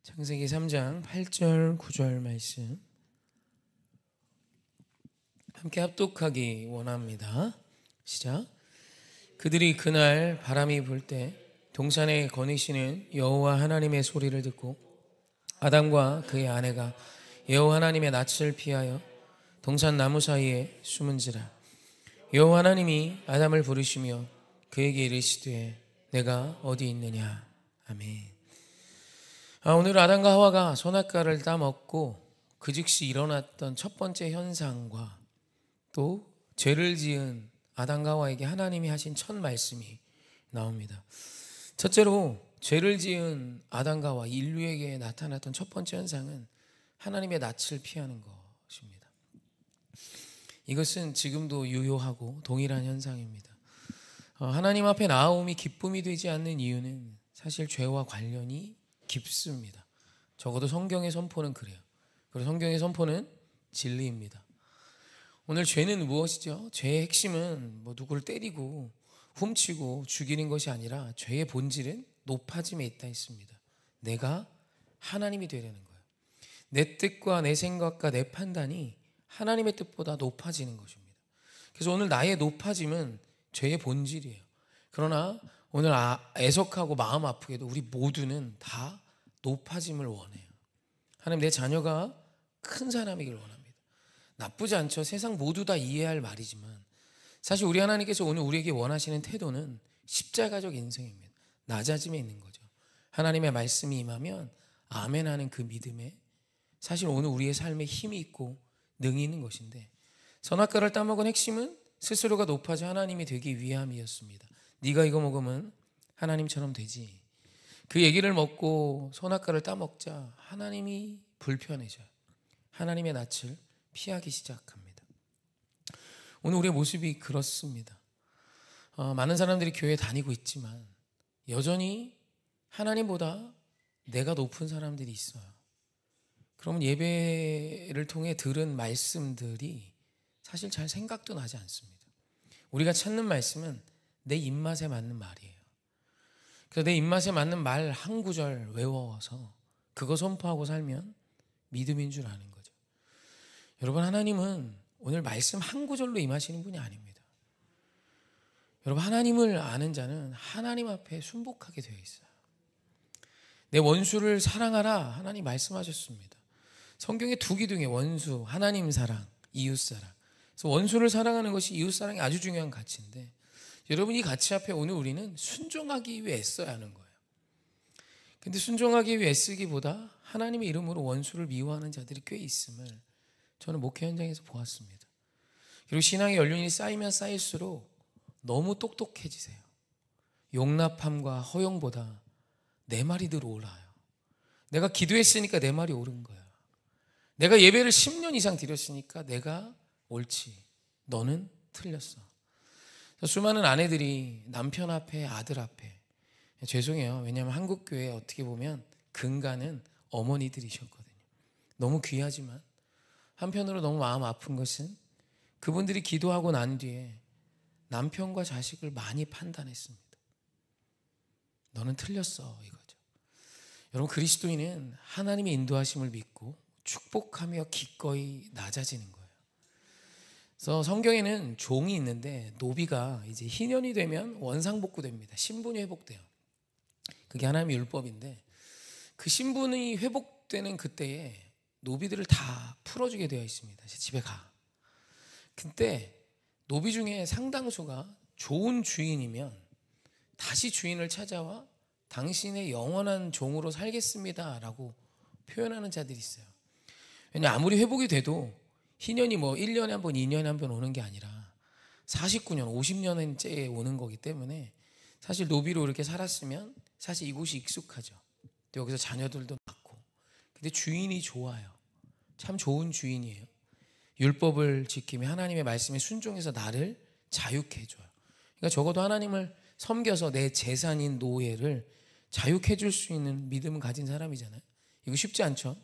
창세기 3장 8절 9절 말씀 함께 합독하기 원합니다. 시작. 그들이 그날 바람이 불 때 동산에 거니시는 여호와 하나님의 소리를 듣고 아담과 그의 아내가 여호와 하나님의 낯을 피하여 동산 나무 사이에 숨은지라. 여호와 하나님이 아담을 부르시며 그에게 이르시되 내가 어디 있느냐. 아멘. 오늘 아담과 하와가 선악과를 따먹고 그 즉시 일어났던 첫 번째 현상과 또 죄를 지은 아담과 하와에게 하나님이 하신 첫 말씀이 나옵니다. 첫째로 죄를 지은 아담과 하와 인류에게 나타났던 첫 번째 현상은 하나님의 낯을 피하는 것입니다. 이것은 지금도 유효하고 동일한 현상입니다. 하나님 앞에 나아옴이 기쁨이 되지 않는 이유는 사실 죄와 관련이 깊습니다. 적어도 성경의 선포는 그래요. 그리고 성경의 선포는 진리입니다. 오늘 죄는 무엇이죠? 죄의 핵심은 누구를 때리고 훔치고 죽이는 것이 아니라 죄의 본질은 높아짐에 있다 했습니다. 내가 하나님이 되려는 거예요. 내 뜻과 내 생각과 내 판단이 하나님의 뜻보다 높아지는 것입니다. 그래서 오늘 나의 높아짐은 죄의 본질이에요. 그러나 오늘 애석하고 마음 아프게도 우리 모두는 다 높아짐을 원해요. 하나님, 내 자녀가 큰 사람이길 원합니다. 나쁘지 않죠. 세상 모두 다 이해할 말이지만 사실 우리 하나님께서 오늘 우리에게 원하시는 태도는 십자가적 인생입니다. 낮아짐에 있는 거죠. 하나님의 말씀이 임하면 아멘 하는 그 믿음에 사실 오늘 우리의 삶에 힘이 있고 능이 있는 것인데, 선악과를 따먹은 핵심은 스스로가 높아져 하나님이 되기 위함이었습니다. 네가 이거 먹으면 하나님처럼 되지. 그 얘기를 먹고 선악과를 따먹자 하나님이 불편해져요. 하나님의 낯을 피하기 시작합니다. 오늘 우리의 모습이 그렇습니다. 많은 사람들이 교회에 다니고 있지만 여전히 하나님보다 내가 높은 사람들이 있어요. 그러면 예배를 통해 들은 말씀들이 사실 잘 생각도 나지 않습니다. 우리가 찾는 말씀은 내 입맛에 맞는 말이에요. 그래서 내 입맛에 맞는 말 한 구절 외워서 그거 선포하고 살면 믿음인 줄 아는 거죠. 여러분, 하나님은 오늘 말씀 한 구절로 임하시는 분이 아닙니다. 여러분, 하나님을 아는 자는 하나님 앞에 순복하게 되어 있어요. 내 원수를 사랑하라 하나님 말씀하셨습니다. 성경의 두 기둥에 원수, 하나님 사랑, 이웃 사랑. 그래서 원수를 사랑하는 것이 이웃 사랑이 아주 중요한 가치인데, 여러분, 이 가치 앞에 오늘 우리는 순종하기 위해 애써야 하는 거예요. 근데 순종하기 위해 애쓰기보다 하나님의 이름으로 원수를 미워하는 자들이 꽤 있음을 저는 목회 현장에서 보았습니다. 그리고 신앙의 연륜이 쌓이면 쌓일수록 너무 똑똑해지세요. 용납함과 허용보다 내 말이 늘 옳아요. 내가 기도했으니까 내 말이 옳은 거야. 내가 예배를 10년 이상 드렸으니까 내가 옳지, 너는 틀렸어. 수많은 아내들이 남편 앞에, 아들 앞에, 죄송해요, 왜냐하면 한국 교회에 어떻게 보면 근간은 어머니들이셨거든요. 너무 귀하지만 한편으로 너무 마음 아픈 것은 그분들이 기도하고 난 뒤에 남편과 자식을 많이 판단했습니다. 너는 틀렸어, 이거죠. 여러분, 그리스도인은 하나님의 인도하심을 믿고 축복하며 기꺼이 낮아지는 거예요. 그래서 성경에는 종이 있는데 노비가 이제 희년이 되면 원상복구됩니다. 신분이 회복돼요. 그게 하나님의 율법인데, 그 신분이 회복되는 그때에 노비들을 다 풀어주게 되어 있습니다. 집에 가. 그때 노비 중에 상당수가 좋은 주인이면 다시 주인을 찾아와 당신의 영원한 종으로 살겠습니다 라고 표현하는 자들이 있어요. 왜냐하면 아무리 회복이 돼도 희년이 1년에 한 번, 2년에 한 번 오는 게 아니라 49년, 50년째 오는 거기 때문에 사실 노비로 이렇게 살았으면 사실 이곳이 익숙하죠. 또 여기서 자녀들도 낳고. 근데 주인이 좋아요. 참 좋은 주인이에요. 율법을 지키며 하나님의 말씀에 순종해서 나를 자유케 해줘요. 그러니까 적어도 하나님을 섬겨서 내 재산인 노예를 자유케 해줄 수 있는 믿음을 가진 사람이잖아요. 이거 쉽지 않죠.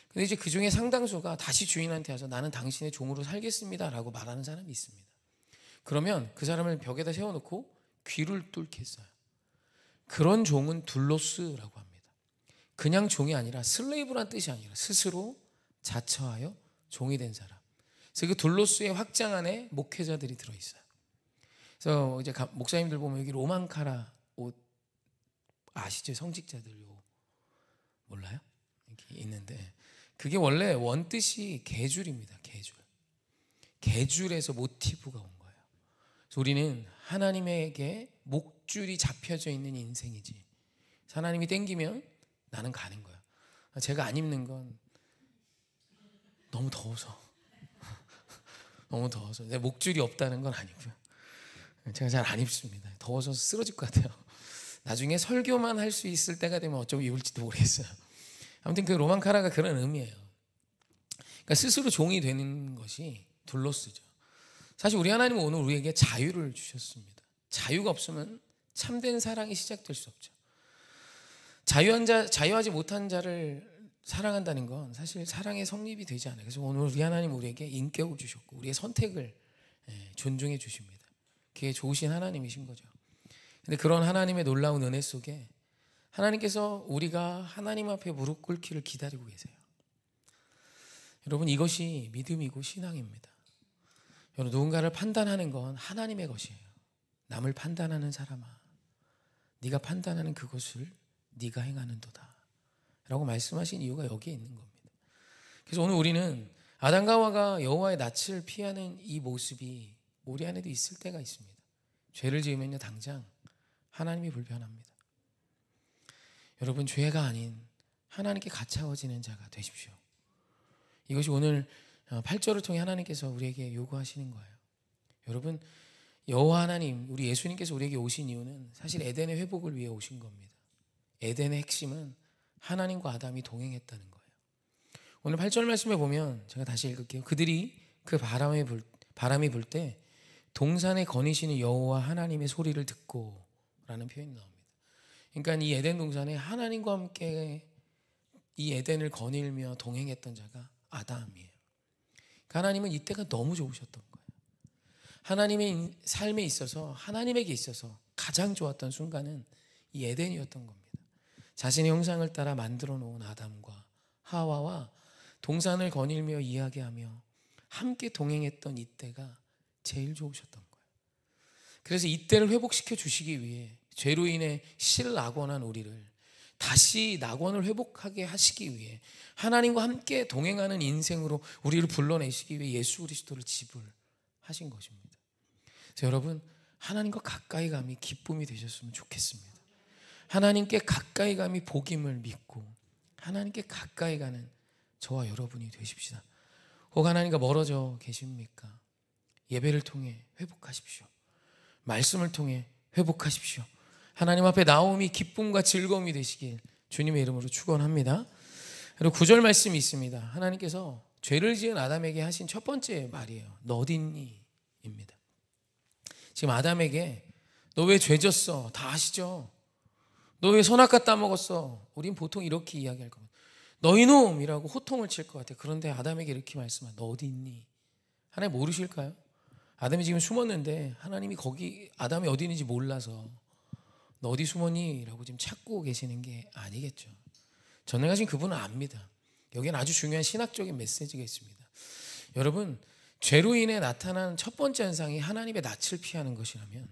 근데 이제 그 중에 상당수가 다시 주인한테 와서 나는 당신의 종으로 살겠습니다 라고 말하는 사람이 있습니다. 그러면 그 사람을 벽에다 세워놓고 귀를 뚫게 했어요. 그런 종은 둘로스라고 합니다. 그냥 종이 아니라 슬레이브란 뜻이 아니라 스스로 자처하여 종이 된 사람. 그래서 그 둘로스의 확장 안에 목회자들이 들어있어요. 그래서 이제 목사님들 보면 여기 로망카라 옷 아시죠? 성직자들요. 몰라요? 이렇게 있는데 그게 원래 원뜻이 계줄입니다. 계줄에서 모티브가 온 거예요. 그래서 우리는 하나님에게 목줄이 잡혀져 있는 인생이지. 하나님이 땡기면 나는 가는 거야. 제가 안 입는 건 너무 더워서 너무 더워서. 내 목줄이 없다는 건 아니고요. 제가 잘 안 입습니다. 더워서 쓰러질 것 같아요. 나중에 설교만 할 수 있을 때가 되면 어쩌고 입을지도 모르겠어요. 아무튼 그 로망카라가 그런 의미예요. 그러니까 스스로 종이 되는 것이 둘로스죠. 사실 우리 하나님은 오늘 우리에게 자유를 주셨습니다. 자유가 없으면 참된 사랑이 시작될 수 없죠. 자유하지 못한 자를 사랑한다는 건 사실 사랑의 성립이 되지 않아요. 그래서 오늘 우리 하나님 우리에게 인격을 주셨고 우리의 선택을 존중해 주십니다. 그게 좋으신 하나님이신 거죠. 근데 그런 하나님의 놀라운 은혜 속에 하나님께서 우리가 하나님 앞에 무릎 꿇기를 기다리고 계세요. 여러분, 이것이 믿음이고 신앙입니다. 여러분, 누군가를 판단하는 건 하나님의 것이에요. 남을 판단하는 사람아, 네가 판단하는 그것을 네가 행하는도다 라고 말씀하신 이유가 여기에 있는 겁니다. 그래서 오늘 우리는 아담과 하와가 여호와의 낯을 피하는 이 모습이 우리 안에도 있을 때가 있습니다. 죄를 지으면요 당장 하나님이 불편합니다. 여러분, 죄가 아닌 하나님께 가까워지는 자가 되십시오. 이것이 오늘 8절을 통해 하나님께서 우리에게 요구하시는 거예요. 여러분, 여호와 하나님, 우리 예수님께서 우리에게 오신 이유는 사실 에덴의 회복을 위해 오신 겁니다. 에덴의 핵심은 하나님과 아담이 동행했다는 거예요. 오늘 8절 말씀에 보면 제가 다시 읽을게요. 그들이 그 바람이 불 때 동산에 거니시는 여호와 하나님의 소리를 듣고 라는 표현이 나옵니다. 그러니까 이 에덴 동산에 하나님과 함께 이 에덴을 거닐며 동행했던 자가 아담이에요. 하나님은 이때가 너무 좋으셨던 거예요. 하나님의 삶에 있어서, 하나님에게 있어서 가장 좋았던 순간은 이 에덴이었던 겁니다. 자신의 형상을 따라 만들어 놓은 아담과 하와와 동산을 거닐며 이야기하며 함께 동행했던 이때가 제일 좋으셨던 거예요. 그래서 이때를 회복시켜 주시기 위해 죄로 인해 실낙원한 우리를 다시 낙원을 회복하게 하시기 위해 하나님과 함께 동행하는 인생으로 우리를 불러내시기 위해 예수 그리스도를 지불하신 것입니다. 그래서 여러분, 하나님과 가까이 감이 기쁨이 되셨으면 좋겠습니다. 하나님께 가까이 감이 복임을 믿고 하나님께 가까이 가는 저와 여러분이 되십시다. 혹 하나님과 멀어져 계십니까? 예배를 통해 회복하십시오. 말씀을 통해 회복하십시오. 하나님 앞에 나옴이 기쁨과 즐거움이 되시길 주님의 이름으로 축원합니다. 그리고 9절 말씀이 있습니다. 하나님께서 죄를 지은 아담에게 하신 첫 번째 말이에요. 너 어딨니? 입니다. 지금 아담에게 너 왜 죄졌어? 다 아시죠? 너 왜 선악과 따먹었어? 우린 보통 이렇게 이야기할 겁니다. 너 이놈이라고 호통을 칠 것 같아요. 그런데 아담에게 이렇게 말씀하세요. 너 어디 있니? 하나님 모르실까요? 아담이 지금 숨었는데 하나님이 거기 아담이 어디 있는지 몰라서 너 어디 숨었니? 라고 지금 찾고 계시는 게 아니겠죠. 전능하신 그분은 압니다. 여기는 아주 중요한 신학적인 메시지가 있습니다. 여러분, 죄로 인해 나타난 첫 번째 현상이 하나님의 낯을 피하는 것이라면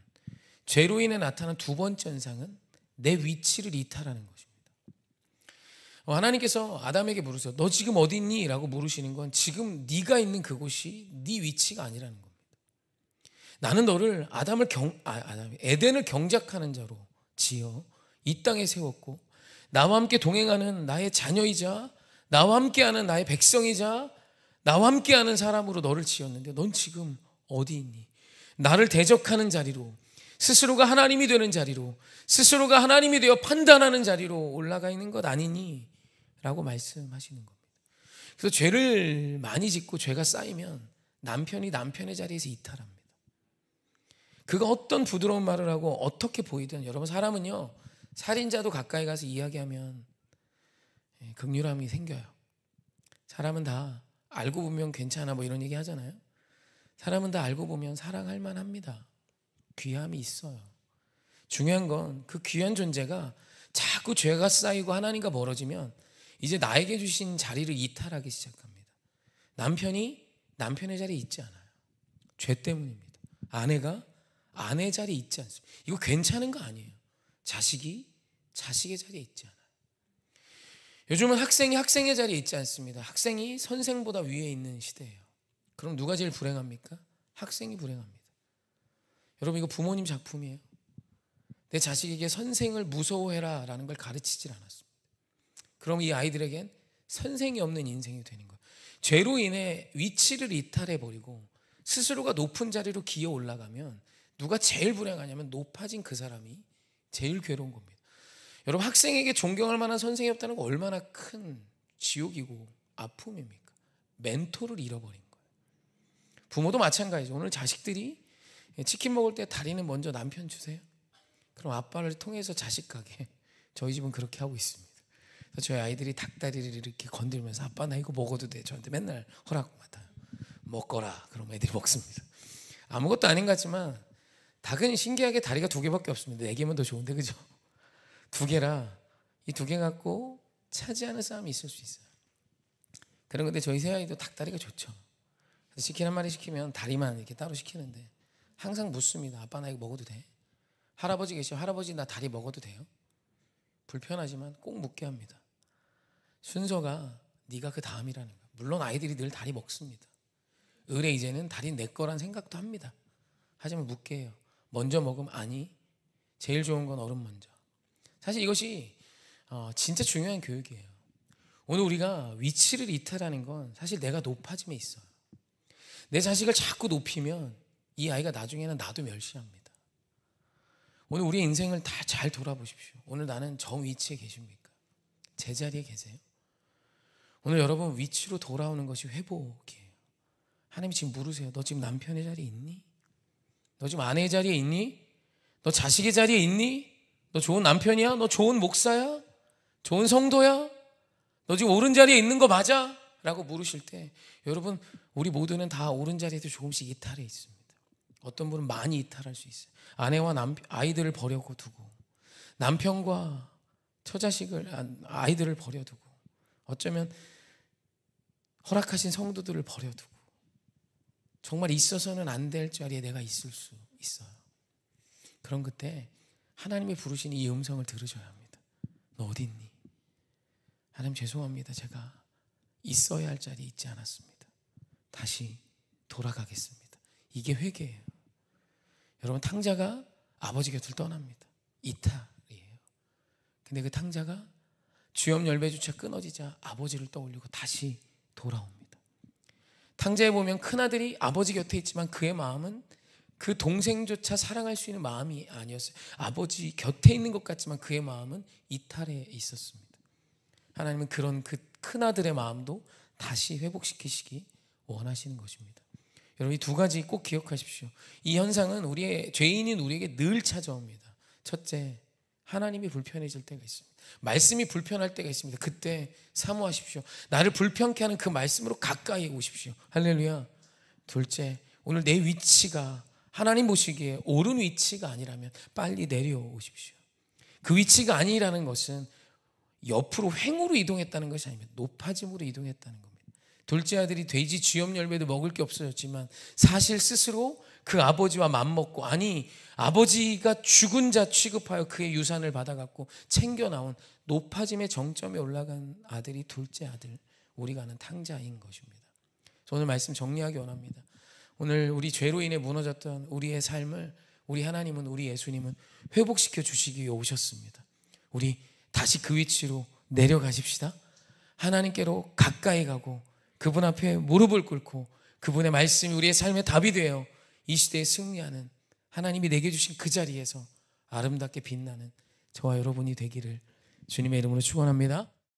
죄로 인해 나타난 두 번째 현상은 내 위치를 이탈하는 것입니다. 하나님께서 아담에게 물으세요. 너 지금 어디 있니? 라고 물으시는 건 지금 네가 있는 그곳이 네 위치가 아니라는 겁니다. 나는 너를 에덴을 경작하는 자로 지어 이 땅에 세웠고 나와 함께 동행하는 나의 자녀이자 나와 함께하는 나의 백성이자 나와 함께하는 사람으로 너를 지었는데 넌 지금 어디 있니? 나를 대적하는 자리로, 스스로가 하나님이 되는 자리로, 스스로가 하나님이 되어 판단하는 자리로 올라가 있는 것 아니니? 라고 말씀하시는 겁니다. 그래서 죄를 많이 짓고 죄가 쌓이면 남편이 남편의 자리에서 이탈합니다. 그가 어떤 부드러운 말을 하고 어떻게 보이든 여러분, 사람은요 살인자도 가까이 가서 이야기하면 긍휼함이 생겨요. 사람은 다 알고 보면 괜찮아 뭐 이런 얘기 하잖아요. 사람은 다 알고 보면 사랑할 만합니다. 귀함이 있어요. 중요한 건 그 귀한 존재가 자꾸 죄가 쌓이고 하나님과 멀어지면 이제 나에게 주신 자리를 이탈하기 시작합니다. 남편이 남편의 자리에 있지 않아요. 죄 때문입니다. 아내가 아내 자리에 있지 않습니다. 이거 괜찮은 거 아니에요. 자식이 자식의 자리에 있지 않아요. 요즘은 학생이 학생의 자리에 있지 않습니다. 학생이 선생보다 위에 있는 시대예요. 그럼 누가 제일 불행합니까? 학생이 불행합니다. 여러분, 이거 부모님 작품이에요. 내 자식에게 선생을 무서워해라 라는 걸 가르치질 않았습니다. 그럼 이 아이들에겐 선생이 없는 인생이 되는 거예요. 죄로 인해 위치를 이탈해버리고 스스로가 높은 자리로 기어 올라가면 누가 제일 불행하냐면 높아진 그 사람이 제일 괴로운 겁니다. 여러분, 학생에게 존경할 만한 선생이 없다는 거 얼마나 큰 지옥이고 아픔입니까? 멘토를 잃어버린 거예요. 부모도 마찬가지죠. 오늘 자식들이 치킨 먹을 때 다리는 먼저 남편 주세요. 그럼 아빠를 통해서 자식 가게. 저희 집은 그렇게 하고 있습니다. 그래서 저희 아이들이 닭다리를 이렇게 건들면서 아빠 나 이거 먹어도 돼. 저한테 맨날 허락받아요. 먹거라. 그럼 애들이 먹습니다. 아무것도 아닌 것 같지만 닭은 신기하게 다리가 2개밖에 없습니다. 4개면 더 좋은데, 그죠? 2개라 이 2개 갖고 차지하는 싸움이 있을 수 있어요. 그런 건데 저희 새아이도 닭다리가 좋죠. 그래서 치킨 한 마리 시키면 다리만 이렇게 따로 시키는데 항상 묻습니다. 아빠 나 이거 먹어도 돼? 할아버지 계시죠? 할아버지 나 다리 먹어도 돼요? 불편하지만 꼭 묻게 합니다. 순서가 네가 그 다음이라는 거예요. 물론 아이들이 늘 다리 먹습니다. 을에 이제는 다리 내 거란 생각도 합니다. 하지만 묻게 해요. 먼저 먹으면 아니, 제일 좋은 건 어른 먼저. 사실 이것이 진짜 중요한 교육이에요. 오늘 우리가 위치를 이탈하는 건 사실 내가 높아짐에 있어요. 내 자식을 자꾸 높이면 이 아이가 나중에는 나도 멸시합니다. 오늘 우리 인생을 다 잘 돌아보십시오. 오늘 나는 정 위치에 계십니까? 제자리에 계세요? 오늘 여러분 위치로 돌아오는 것이 회복이에요. 하나님이 지금 물으세요. 너 지금 남편의 자리에 있니? 너 지금 아내의 자리에 있니? 너 자식의 자리에 있니? 너 좋은 남편이야? 너 좋은 목사야? 좋은 성도야? 너 지금 옳은 자리에 있는 거 맞아? 라고 물으실 때 여러분, 우리 모두는 다 옳은 자리에도 조금씩 이탈해 있습니다. 어떤 분은 많이 이탈할 수 있어요. 아내와 아이들을 버려고 두고, 남편과 처자식을, 아이들을 버려두고, 어쩌면 허락하신 성도들을 버려두고, 정말 있어서는 안 될 자리에 내가 있을 수 있어요. 그런 그때 하나님이 부르시는 이 음성을 들으셔야 합니다. 너 어디 있니? 하나님 죄송합니다. 제가 있어야 할 자리에 있지 않았습니다. 다시 돌아가겠습니다. 이게 회개예요. 여러분, 탕자가 아버지 곁을 떠납니다. 이탈이에요. 근데 그 탕자가 주염 열매조차 끊어지자 아버지를 떠올리고 다시 돌아옵니다. 탕자에 보면 큰아들이 아버지 곁에 있지만 그의 마음은 그 동생조차 사랑할 수 있는 마음이 아니었어요. 아버지 곁에 있는 것 같지만 그의 마음은 이탈해 있었습니다. 하나님은 그런 그 큰아들의 마음도 다시 회복시키시기 원하시는 것입니다. 여러분, 이 2가지 꼭 기억하십시오. 이 현상은 우리의 죄인인 우리에게 늘 찾아옵니다. 첫째, 하나님이 불편해질 때가 있습니다. 말씀이 불편할 때가 있습니다. 그때 사모하십시오. 나를 불편케 하는 그 말씀으로 가까이 오십시오. 할렐루야. 둘째, 오늘 내 위치가 하나님 보시기에 옳은 위치가 아니라면 빨리 내려오십시오. 그 위치가 아니라는 것은 옆으로 횡으로 이동했다는 것이 아닙니다. 높아짐으로 이동했다는 겁니다. 둘째 아들이 돼지 쥐염 열매도 먹을 게 없어졌지만 사실 스스로 그 아버지와 맘먹고, 아니 아버지가 죽은 자 취급하여 그의 유산을 받아갖고 챙겨 나온 높아짐의 정점에 올라간 아들이 둘째 아들, 우리가 아는 탕자인 것입니다. 오늘 말씀 정리하기 원합니다. 오늘 우리 죄로 인해 무너졌던 우리의 삶을 우리 하나님은, 우리 예수님은 회복시켜 주시기 위해 오셨습니다. 우리 다시 그 위치로 내려가십시다. 하나님께로 가까이 가고 그분 앞에 무릎을 꿇고 그분의 말씀이 우리의 삶의 답이 되어 이 시대에 승리하는, 하나님이 내게 주신 그 자리에서 아름답게 빛나는 저와 여러분이 되기를 주님의 이름으로 축원합니다.